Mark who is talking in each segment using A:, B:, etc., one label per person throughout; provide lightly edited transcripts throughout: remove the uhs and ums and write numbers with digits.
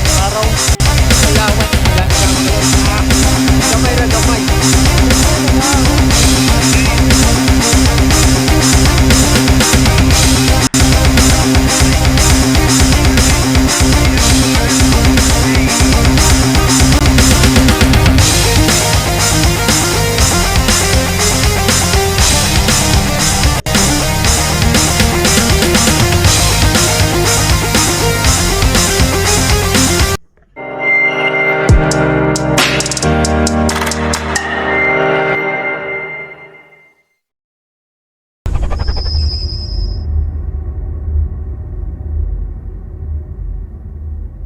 A: araw. Salamat. Gamay ra gamay.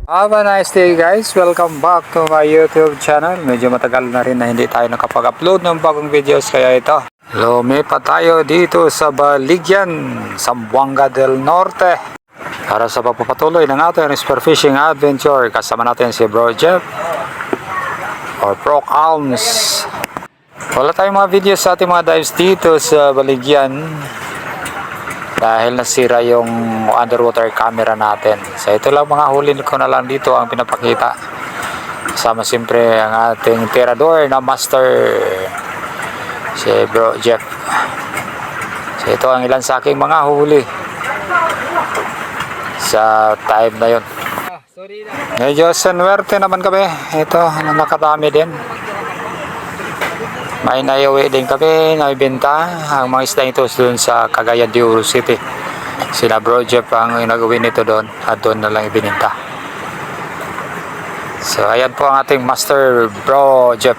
B: Have a nice day guys, welcome back to my YouTube channel. Medyo matagal na rin na hindi tayo nakapag-upload ng bagong videos, kaya ito lumipat tayo dito sa Baligyan, Zamboanga del Norte para sa pagpapatuloy ng ating spearfishing adventure. Kasama natin si Bro Jeff or Proc Alms. Wala tayong mga videos sa ating mga dives dito sa Baligyan dahil nasira yung underwater camera natin. So ito lang, mga huli ko na lang dito ang pinapakita. Kasama siyempre ang ating tirador na master, si Bro Jeff. So ito ang ilan sa aking mga huli sa time na yun. Medyo senwerte naman kami. Ito, nakadami din. May naiuwi din kami, naibenta ang mga isda ito doon sa Cagayan de Oro City. Sina Bro Jeff ang nag-uwi nito doon at doon na lang ibininta. So ayan po ang ating master, Bro Jeff.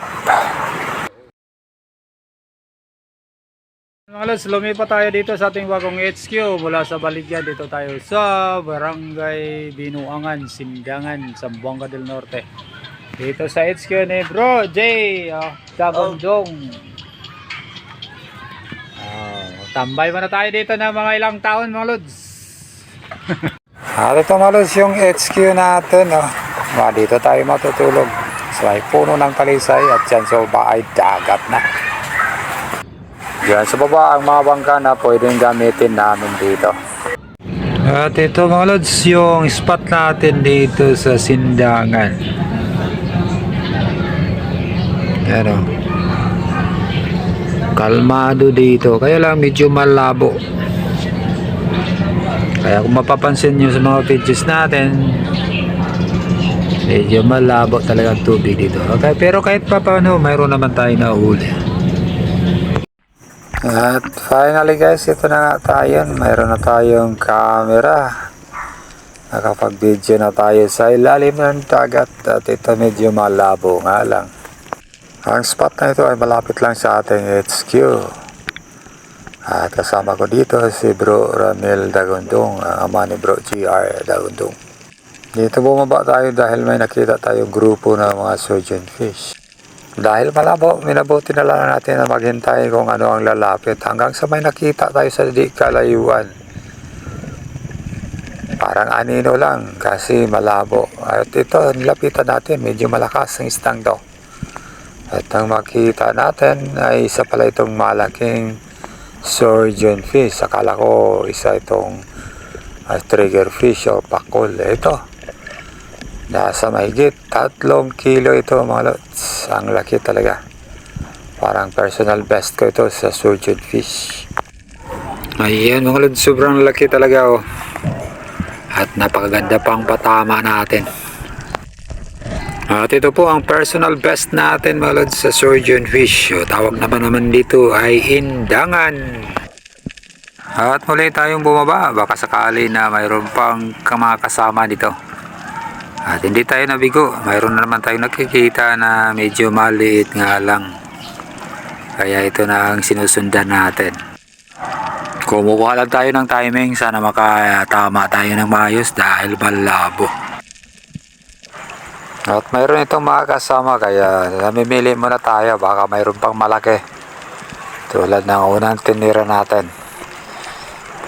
B: Mga lods, lumipat tayo dito sa ating bagong HQ mula sa Baligyan. Dito tayo sa Barangay Binuangan, Sindangan, Zamboanga del Norte. Dito sa HQ ni Bro J. Dagundong. Tambay muna tayo dito na mga ilang taon, mga lods. Ito mga lods yung HQ natin. Dito tayo matutulog. So may puno ng talisay at dyan sa baba ay dagat na. Diyan sa baba ang mga bangka na pwedeng gamitin namin dito. At ito mga lods yung spot natin dito sa Sindangan. Ano, kalmado dito, kaya lang medyo malabo. Kaya kung mapapansin nyo sa mga videos natin, medyo malabo talaga ang tubig dito. Okay, pero kahit pa paano, mayroon naman tayo na huli. At finally guys, ito na nga tayo. Mayroon na tayong camera. Nakapag video na tayo sa ilalim ng dagat. At ito medyo malabo nga lang. Ang spot na ito ay malapit lang sa ating HQ. At kasama ko dito si Bro Ramil Dagundong, ang ama ni Bro GR Dagundong. Dito bumaba tayo dahil may nakita tayong grupo ng mga surgeon fish. Dahil malabo, minabuti na lang natin na maghintay kung ano ang lalapit hanggang sa may nakita tayo sa di kalayuan. Parang anino lang kasi malabo. At ito, nilapitan natin, medyo malakas ang istang daw. At ang makita natin ay isa pala itong malaking surgeon fish. Akala ko isa itong trigger fish o pakol. Ito, nasa mahigit 3 kilo ito mga lods. Ang laki talaga. Parang personal best ko ito sa surgeon fish. Ayan mga lods, sobrang laki talaga oh. At napakaganda pang patama natin. At ito po ang personal best natin mga lods sa surgeon fish. O, tawag naman dito ay indangan. At muli tayong bumaba. Baka sakali na mayroon pang mga kasama dito. At hindi tayo nabigo. Mayroon na naman tayong nakikita na medyo maliit nga lang. Kaya ito na ang sinusundan natin. Kumukuha lang tayo ng timing. Sana makatama tayo ng maayos dahil malabo. At mayroon itong mga kasama kaya namimili muna tayo, baka mayroon pang malaki tulad ng unang tinira natin.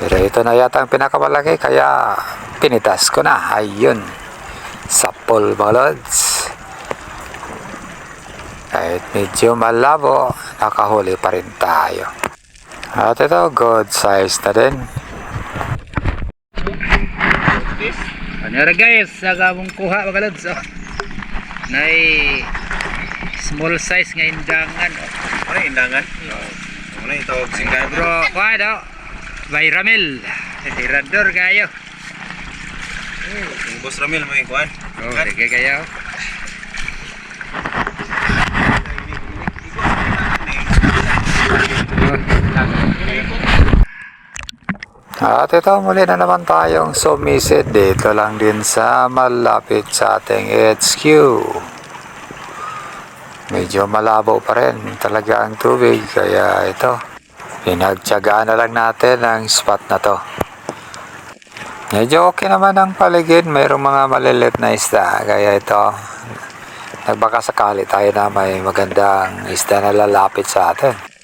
B: Pero ito na yata ang pinakamalaki kaya pinitas ko na. Ayun, sapol mga lods. Kahit medyo malabo, nakahuli pa rin tayo. At ito, good size na din.
C: Nara guys, aga mong kuha mga lods. Oh. Nay small size nga indangan. Oh.
D: Ano yung indangan? Ano yung tawag singgan?
C: Bro, kuha daw. By Ramil. Tirador kayo.
D: Yung boss Ramil mo yung kuhan.
C: Oh, sige kayo.
B: At ito, muli na naman tayong sumisid dito lang din sa malapit sa ating HQ. Medyo malabo pa rin talaga ang tubig, kaya ito, pinagtyagaan na lang natin ang spot na to. Medyo okay naman ang paligid, mayroong mga malilit na isda, kaya ito, nagbaka sakali tayo na may magandang isda na lalapit sa atin.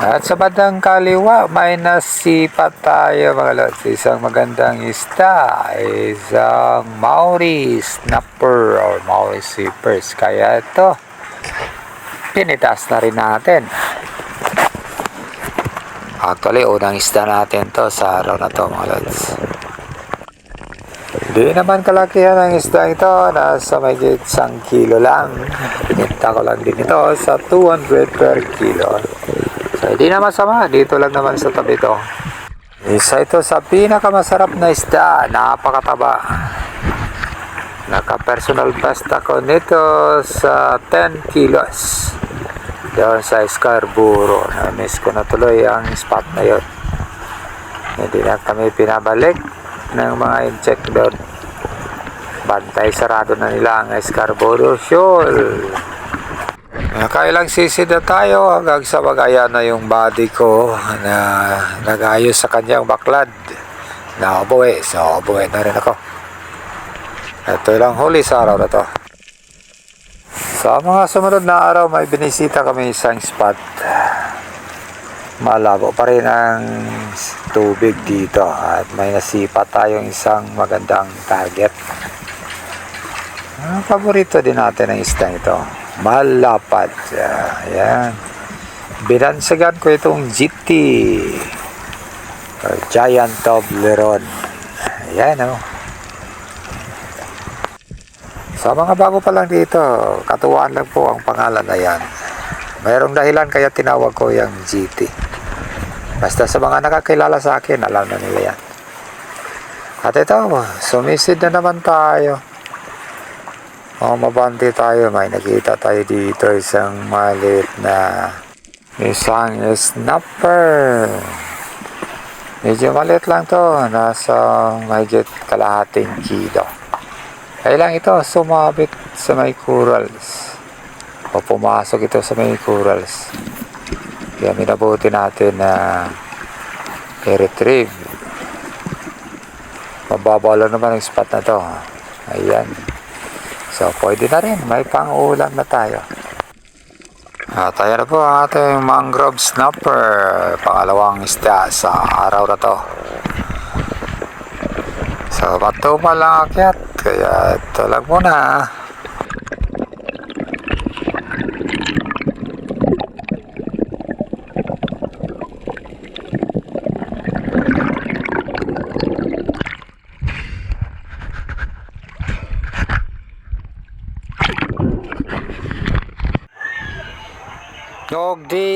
B: At sa bandang kaliwa, may nasipat tayo mga lods. Isang magandang isda, isang Maori snapper or Maori sweepers. Kaya ito, pinitas na rin natin. Actually, unang isda natin to sa araw na to mga lods. Hindi naman kalakihan ang isda ito, nasa may 1 kilo lang. Pinita ko lang din ito sa 200 per kilo. So, hindi na masama. Dito lang naman sa tabi to. Isa ito sa pinakamasarap na isda. Napakataba. Naka-personal best ako nito sa 10 kilos. Doon sa Scarborough. Na-miss ko na tuloy ang spot na yun. Hindi na kami pinabalik ng mga incheck doon. Bantay sarado na nila ang Scarborough Shoal. Nakailang sisid na tayo hanggang sa magaya na yung body ko na nag-ayos sa kanyang baklad. Naubuwi. So, ubuwi na rin ako. Ito lang huli sa araw na to. Sa mga sumunod na araw, may binisita kami isang spot. Malabo pa rin ang tubig dito at may nasipa tayong isang magandang target. Paborito din natin ang isda ito. Malapad. Ayan. Binansagan ko itong GT or Giant Toblerone. Ayan o. Sa mga bago pa lang dito, katuwaan lang po ang pangalan na yan. Mayroong dahilan kaya tinawag ko yung GT. Basta sa mga nakakilala sa akin, alam na nila yan. At ito, sumisid na naman tayo. Mabante tayo, may nakita tayo dito isang maliit na isang snapper. Medyo maliit lang to, nasa mahigit kalahating kilo. Kaya lang ito sumabit sa may corals o pumasok ito sa may corals, kaya minabuti natin na i-retrieve. Mababaw lang naman ang spot na to. Ayan. So, pwede na rin. May pang-ulam na tayo. At ayan na po ang ating mangrove snapper. Pangalawang isda sa araw na to. So, matumal lang akyat. Kaya ito lang muna.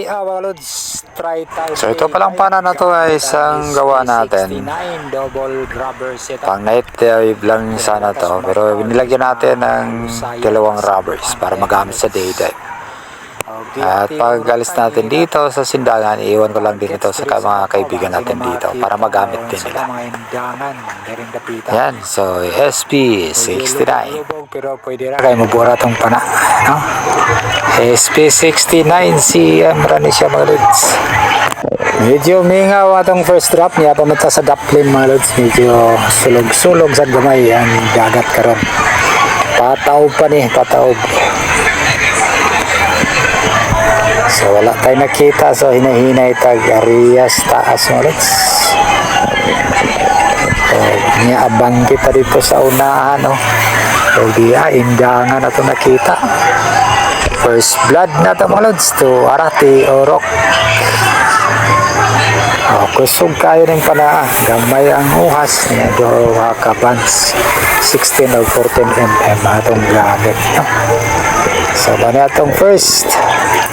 B: Mga lods, try tayo. So ito palang pana na to ay isang gawa natin. Pang night dive lang sana to, pero nilagyan natin ng 2 rubbers para magamit sa day dive. At pag alis natin dito sa sindangan, iiwan ko lang din ito sa mga kaibigan natin dito para magamit din nila. Yan, so SP69. Pero pwede rin kayo mabura itong pana. No? SP69 CM rani siya mga lods. Medyo mingaw atong first drop niya pamunta sa Dublin mga lods. Medyo sulog-sulog sa gamay ang dagat karon. Pataob pa ni, pataob. So wala tayo nakita, so hinahinay tag Arias taas mga lods. So niabang kita dito sa unahan, no? So di indangan na ito nakita. First blood na ito mga lods to Arati Orok. Kusog kayo rin pala, gamay ang uhas niya do kabans 16 o 14 mm atong gamit, no? So ba na itong first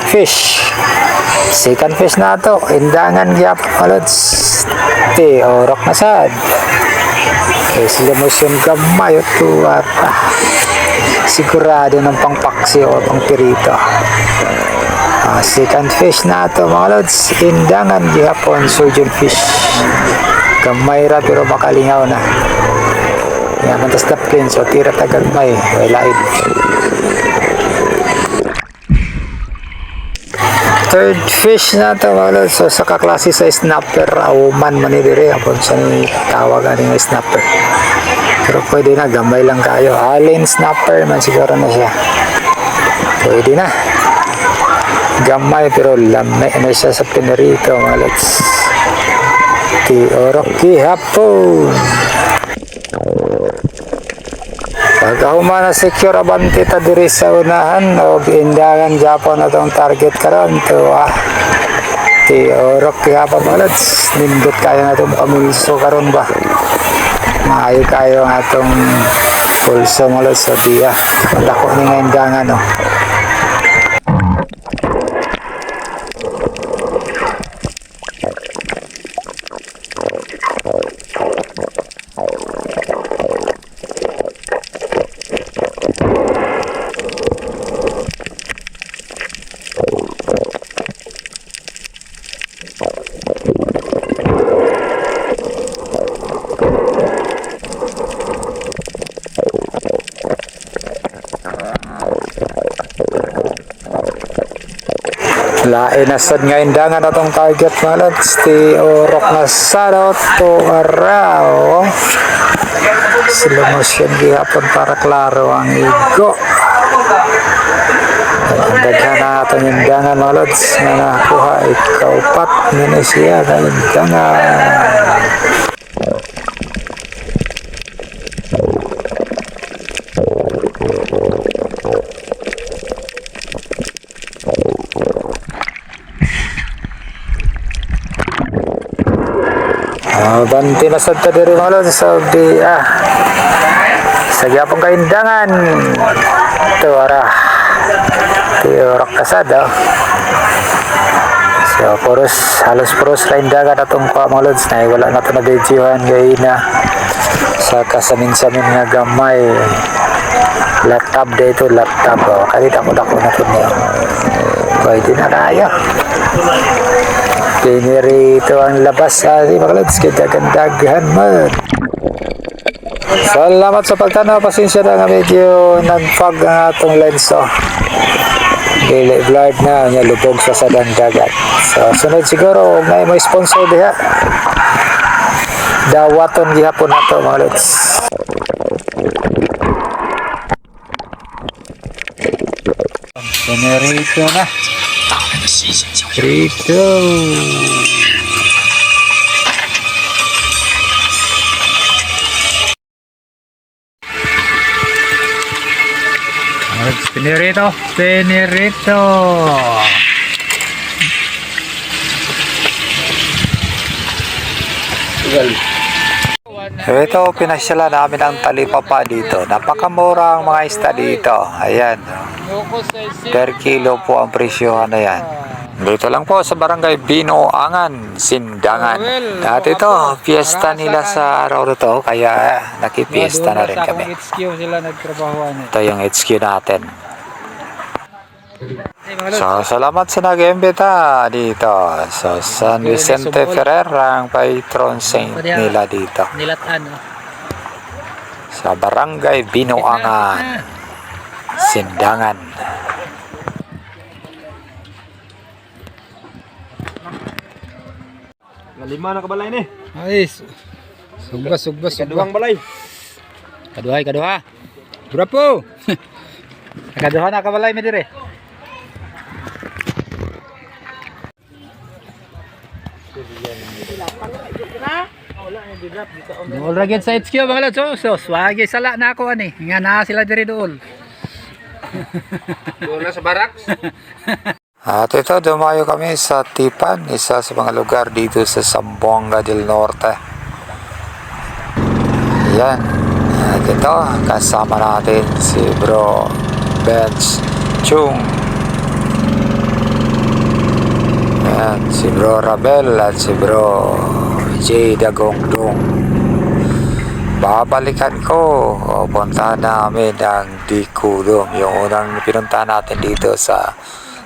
B: fish. Second fish na ito, indangan gyap mga lods, ti Orok na sad. Okay, sila mo siyang gamay o tuwata, sigurado ng pangpaksi o pang pirito. Second fish na ito mga lods, indangan gihapon, surgeon fish, gamay ra pero makalingaw na yan, mantas na plain, so tira tagagmay laid. Third fish na ito mga lods, so sa kaklase sa snapper, auman manidiri apon sa tawag aning snapper, pero pwede na, gamay lang kayo, alien snapper man siguro na siya, pwede na. Gamay pero lamay na siya sa pinarito mga lods. Ti Orok gihapon. Pagkahuma na secure abante ta diri sa unahan o indangan Japon na tong target karon to Ti Orok gihapon mga lods. Nindot kayo na itong pamulso karon ba. Maayo kayo nga itong pulso mga lods. So diya, dako ni nga indangan o. Lain na sad nga indangan na tong target mga lods. Ti Orok na sad to araw. Sila mo siya gihapon para klaro ang igo. Ang daghan na itong indangan mga lods na nakuha, ikaw pat na siya na indangan. Banti na sad ta diri mga lods, so di sa gyapon ka indangan to ara Ti Orok kasad so halos puros ra indangan atong kuha mga lods, na wala na ito na videohan gay na sa kasamin-samin nga gamay laptop dito, laptop kalita ko dako na ito niya, pwede na kaya. Pinirito ang labas mga lods, gandaghan man. Salamat sa pagtanaw, pasensya na nga medyo nagfog ang atong lens dili blurred na nya, lubog sa dagat. So sunod siguro may sponsor diha, dawaton gihapon nato mga lods. Pinirito na Rito. Pinirito. Ito, pinasyala namin ang talipapa dito. Napakamura ang mga isda dito. Ayan. Per kilo po ang presyohan na yan. Dito lang po sa barangay Binoangan, Sindangan. At ito, fiesta nila sa araw na to, kaya nakipiesta na rin kami. Ito yung HQ natin. So, salamat sa nag-imbita dito. So, San Vicente Ferrer ang patron saint nila dito. Sa barangay Binoangan, Sindangan.
D: Lima na kabalay ni.
C: Ay, sugbas.
D: Kaduhang balay.
C: Kaduha. Brapo. Kaduha na kabalay mi dire. Dool ra gyud sa HQ mga lods. So swagi sala na ako ani. Nga naa sila dire dool.
A: Doon na sa barracks.
B: At ito, dumayo kami sa Tipan, isa sa mga lugar dito sa Zamboanga del Norte. Yan. At ito, kasama natin si Bro Benz Chung. Yan, si Bro Rabel at si Bro J. Dagongdong. Babalikan ko o puntahan namin ang Dicudum, yung unang pinuntahan natin dito sa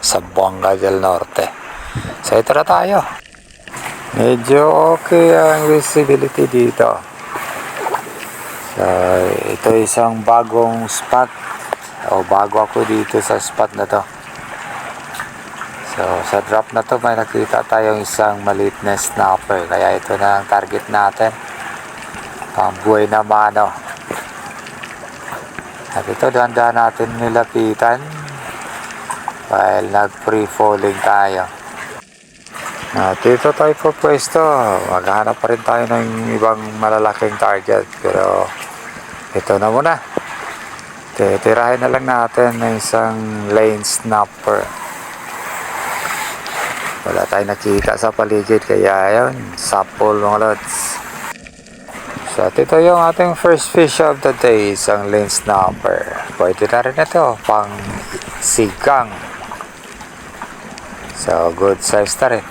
B: Zamboanga del Norte. So ito na tayo. Medyo okay ang visibility dito. So ito isang bagong spot o bago ako dito sa spot na to. So sa drop na to may nakita tayong isang maliit na snapper, kaya ito na ang target natin, ang buhay na mano. At ito dahan-dahan natin nilapitan while nag-free falling tayo. At dito tayo po pwesto, maghanap pa rin tayo ng ibang malalaking target, pero ito na muna. Titirahin na lang natin ng isang lane snapper. Wala tayong nakita sa paligid, kaya yun, sapol mga lods. So at ito yung ating first fish of the day, isang lane snapper. Pwede na rin ito pang sigang. So good size na rin.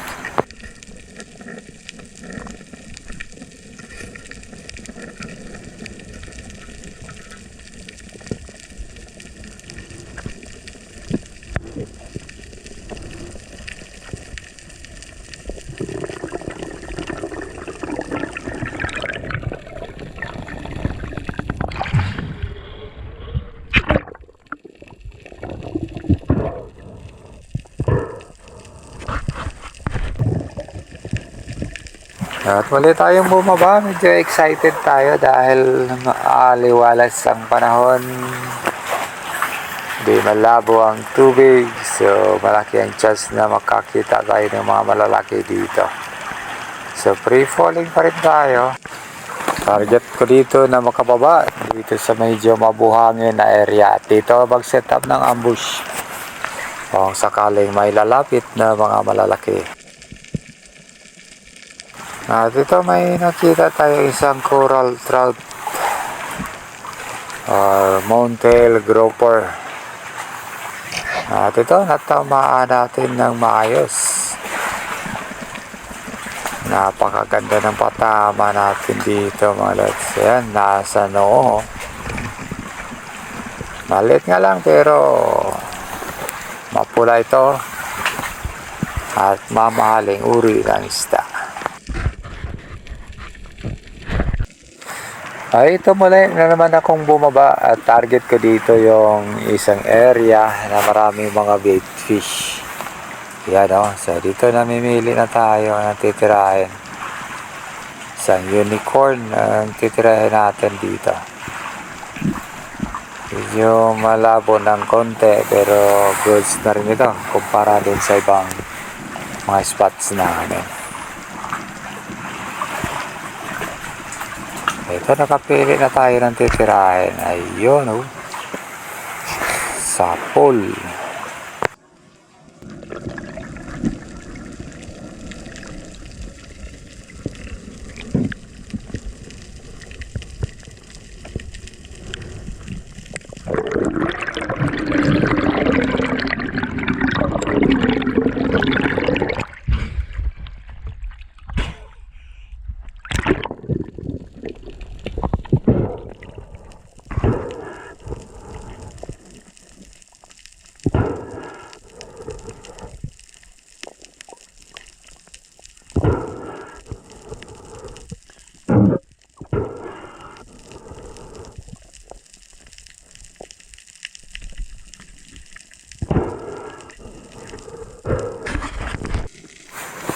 B: At muli tayong bumaba, medyo excited tayo dahil liwalas ang panahon, di malabo ang tubig, so malaki ang chance na makakita tayo ng mga malalaki dito. So free falling pa rin tayo. Target ko dito na makababa dito sa medyo mabuhangin na area. Dito mag-set up ng ambush kung sakaling may lalapit na mga malalaki. Dito may nakita tayo isang coral trout or mountail grouper. Ito natamaan natin ng maayos. Napakaganda ng patama natin dito mga lods. Ayan, nasa noo. Malit nga lang pero mapula ito at mamahaling uri ng isda. Ay, ito muli na naman akong bumaba at target ko dito yung isang area na maraming mga bait fish. Yan o, so dito namimili na tayo ng titirahin. Isang unicorn ang titirahin natin dito. Medyo malabo ng konti pero goods na rin ito kumpara din sa ibang mga spots namin. Ito, nakapili na tayo ng titirahin. Ayun, oh. Sapol.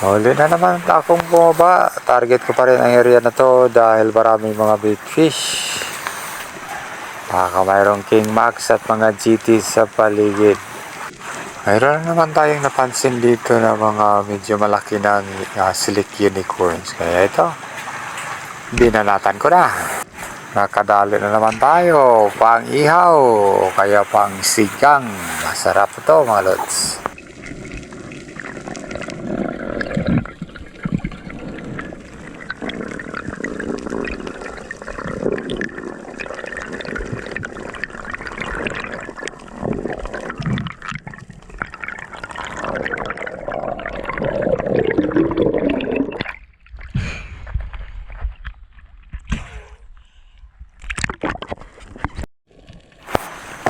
B: Huli na naman akong bumaba. Target ko pa rin ang area na to dahil maraming mga big fish. Baka mayroong King Max at mga GT sa paligid. Mayroon naman tayong napansin dito na mga medyo malaki ng slick unicorns. Kaya ito, binanatan ko na. Nakadali na naman tayo. Pang ihaw. Kaya pang sigang. Masarap ito mga lods.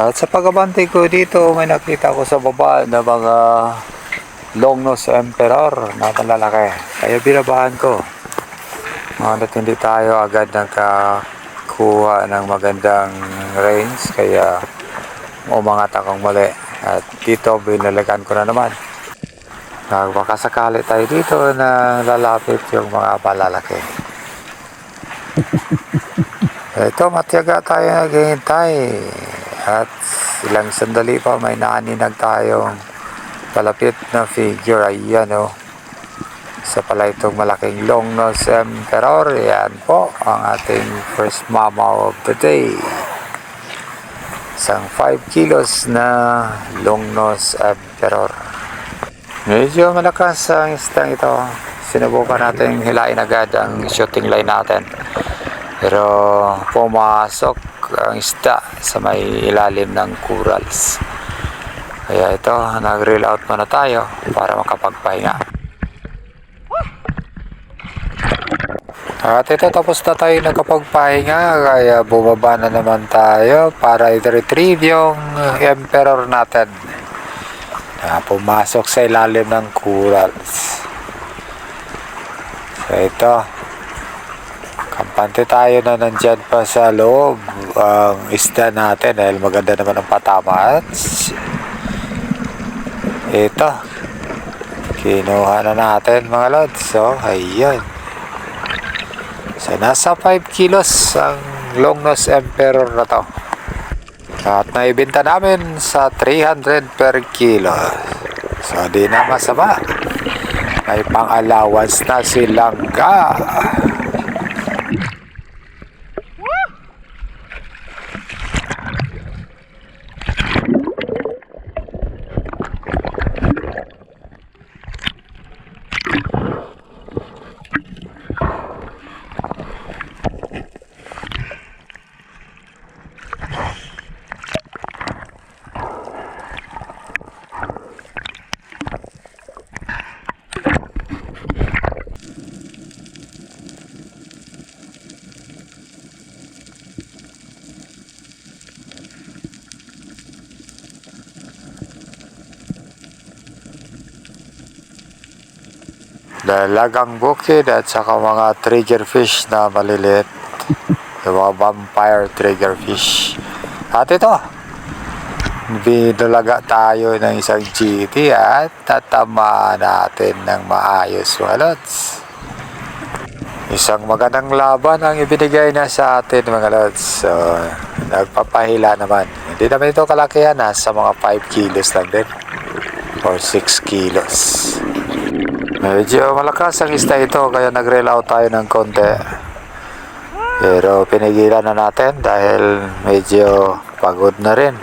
B: At sa pagabantay ko dito, may nakita ko sa baba na mga longnose emperor na malalaki. Kaya binabahan ko. Ngunit hindi tayo agad nakakuha ng magandang range. Kaya umangat akong muli. At dito binalagan ko na naman. Baka tayo dito na lalapit yung mga malalaki. Ito, matiyaga tayo naghihintay. At ilang sandali pa may naaninag tayong palapit na figure. Ayan o. Isa pala itong malaking longnose emperor. Yan po ang ating first mama of the day. Isang 5 kilos na longnose emperor. Medyo malakas ang istang ito. Sinubukan natin hilain agad ang shooting line natin. Pero pumasok ang isda sa may ilalim ng corals. Kaya ito, nag-reel out muna tayo para makapagpahinga. At ito, tapos na tayo nakapagpahinga. Kaya bumaba na naman tayo para i-retrieve yung emperor natin na pumasok sa ilalim ng corals. So ito, kampante tayo na nandyan pa sa loob ang isda natin dahil maganda naman ang patama. Ito, kinuha na natin mga lods. So, ayan. So, nasa 5 kilos ang longnose emperor na to. At naibenta namin sa 300 per kilo. So, di na masama. May pang-allowance na si langga. Dalagang bukid at saka mga triggerfish na maliliit. Yung mga vampire triggerfish. At ito, binulaga tayo ng isang GT at tatamaan natin ng maayos mga lods. Isang magandang laban ang ibinigay na sa atin mga lods. So, nagpapahila naman. Hindi naman ito kalakihan, nasa mga 5 kilos lang din or 6 kilos. Medyo malakas ang isda ito kaya nag-reel out tayo ng konti. Pero pinigilan na natin dahil medyo pagod na rin.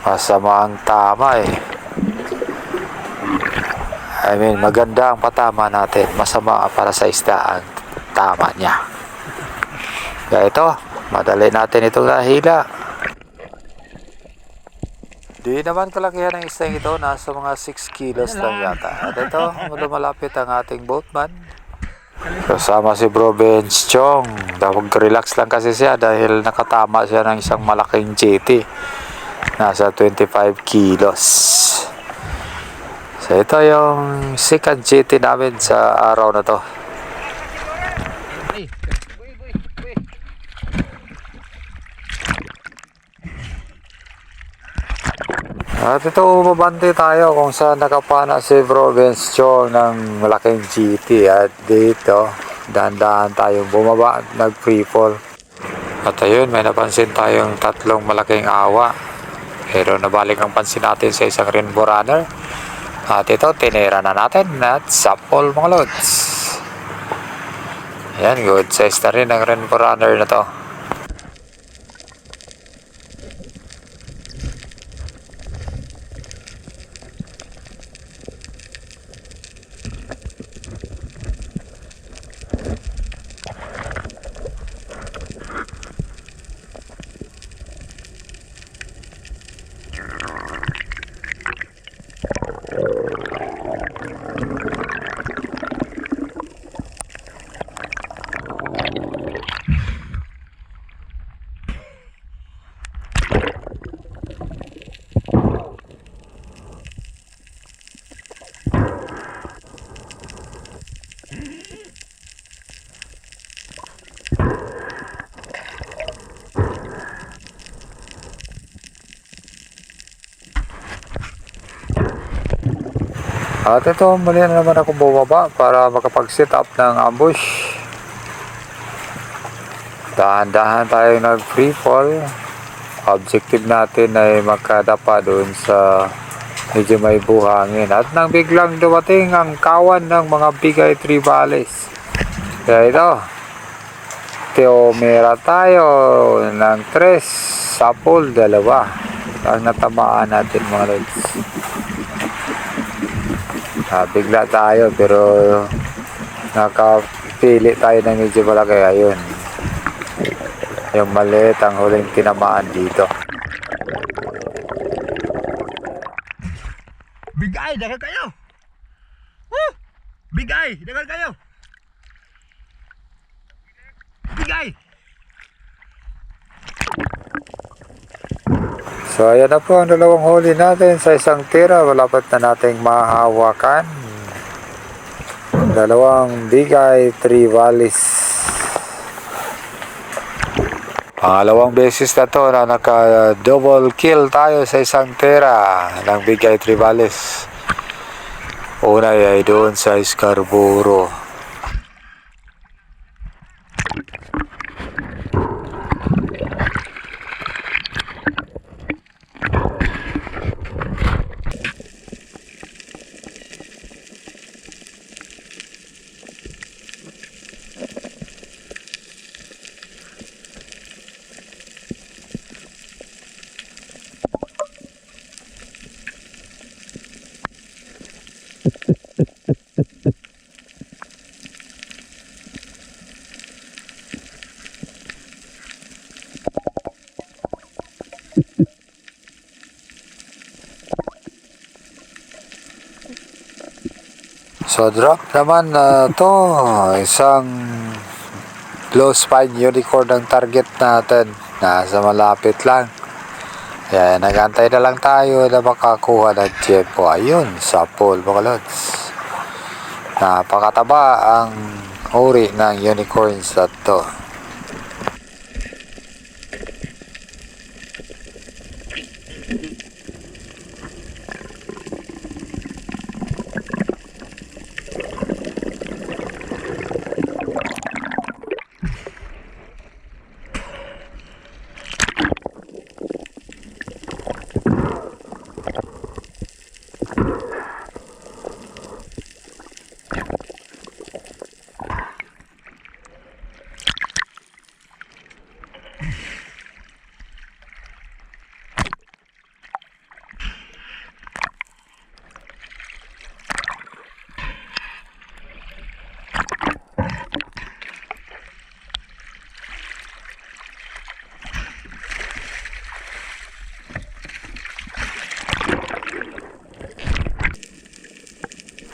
B: Masama ang tama eh. I mean, maganda ang patama natin. Masama para sa isda ang tama niya. Kaya ito, madali natin itong nahila. Di naman kalakihan ng isda ito, nasa mga 6 kilos lang yata. At ito, lumalapit ang ating boatman. Kasama si Bro Benz Chong. Relax lang kasi siya dahil nakatama siya ng isang malaking GT. Nasa 25 kilos. So ito yung second GT namin sa araw na to. At ito, umabante tayo kung saan nakapana si Bro Benz Chong ng malaking GT. At dito, dahan-dahan tayong bumaba at nag-freefall. At ayun, may napansin tayong tatlong malaking awa. Pero nabalik ang pansin natin sa isang rainbow runner. At ito, tinira na natin at sapol mga lods. Yan, good size na rin ang rainbow runner na to. At ito, muli na naman ako bumaba para makapag-set up ng ambush. Dahan-dahan tayo nag-free fall. Objective natin ay makadapa doon sa medyo may buhangin. At nang biglang dumating ang kawan ng mga bigay tribales. Kaya ito, teomera tayo ng 3, sapol 2. Ang natamaan natin mga lods. Bigla tayo pero nakapili tayo ng medyo malaki. Ayun, yung maliit ang huling tinamaan dito.
D: Bigay, dagan kayo. Woo! Bigay, dagan kayo. Bigay.
B: So ayan na po ang dalawang huli natin sa isang tira. Malapit na nating mahawakan. Dalawang bigay trivalis. Pangalawang beses na to na naka double kill tayo sa isang tira ng bigay trivalis. Una ay doon sa Scarborough. So drop naman na to, isang low spine unicorn ang target natin, nasa malapit lang. Kaya nagantay na lang tayo na makakuha ng tiyempo. Ayun, sapol mga lods. Napakataba ang uri ng unicorns na to.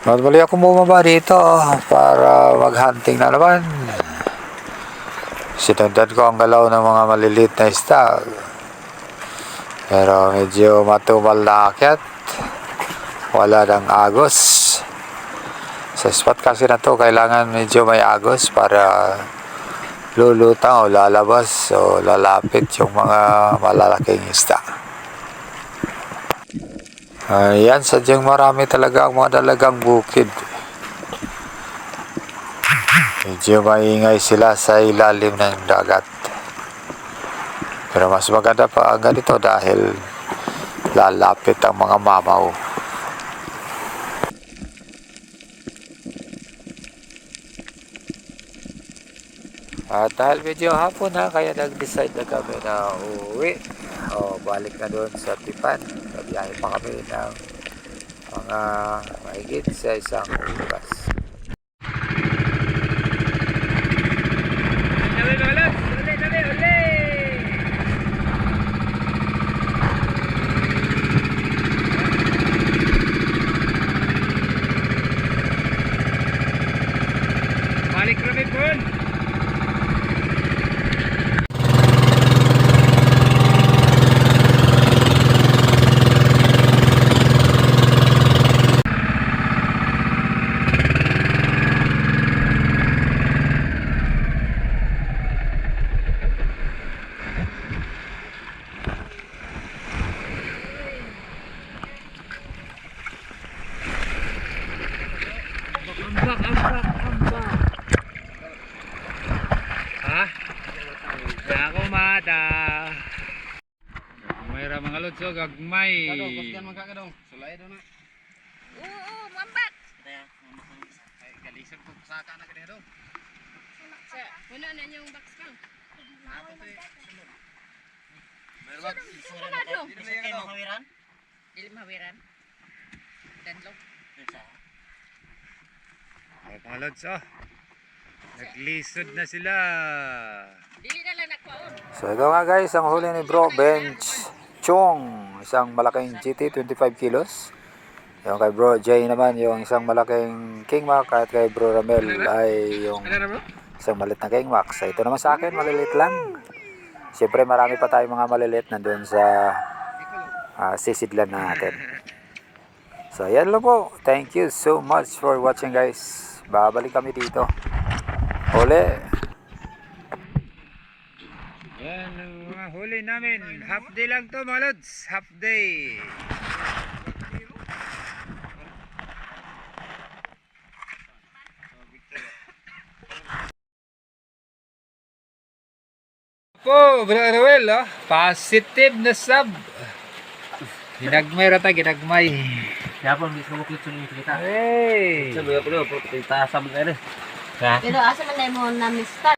B: Mali ako bumaba dito para mag-hunting na naman. Sinundan ko ang galaw ng mga maliliit na isda. Pero medyo matumal na akyat. Wala ng agos. Sa spot kasi na to, kailangan medyo may agos para lulutang o lalabas o lalapit yung mga malalaking isda. Ayan, sadyang marami talaga ang mga dalagang bukid. Medyo maingay sila sa ilalim ng dagat. Pero mas maganda pa ang ganito dahil lalapit ang mga mamaw. At dahil medyo hapon na, kaya nag-decide na kami na uwi. O, balik na doon sa Tipan. Nabiyahe pa kami ng mga mahigit sa isang oras.
C: Dali mga lods! Uli! Balik kami po! Ambak. Ha? Ako mata. Mayra mga lods, oh, gagmay.
A: Sulay doon na. Oo, mambak.
D: Ay, galisod ko saka na kanina daw.
A: Wala na yung box lang.
D: Meron ba?
A: Dili
D: Dili mahawiran?
A: Dili mahawiran. Danlog.
C: Ay, mga lods, oh. Naglisod na sila.
A: Dili na lang nakwaon.
B: So ito nga guys, ang huli ni Bro Bench Chong, isang malaking GT 25 kilos. Yung kay Bro Jay naman, yung isang malaking King Mac, at kay Bro Ramel ay yung
C: Ano na bro?
B: isang maliit na King Mac. So ito naman sa akin, malilit lang. Siyempre marami pa tayong mga malilit nandun sa sisidlan natin. So yan lang po. Thank you so much for watching guys. Babalik kami dito. Uli.
C: Yan ang mga huli namin. Half day lang to mga lods. Half day. Po, Bro Ruel, oh. Positive na sub. Ginagmay rata, ginagmay.
D: Yapon, di ko klitso yung kita.
C: Hey!
D: Sabi ko, pero kita sa mga rin.
A: Pero asa man na mo na mistat?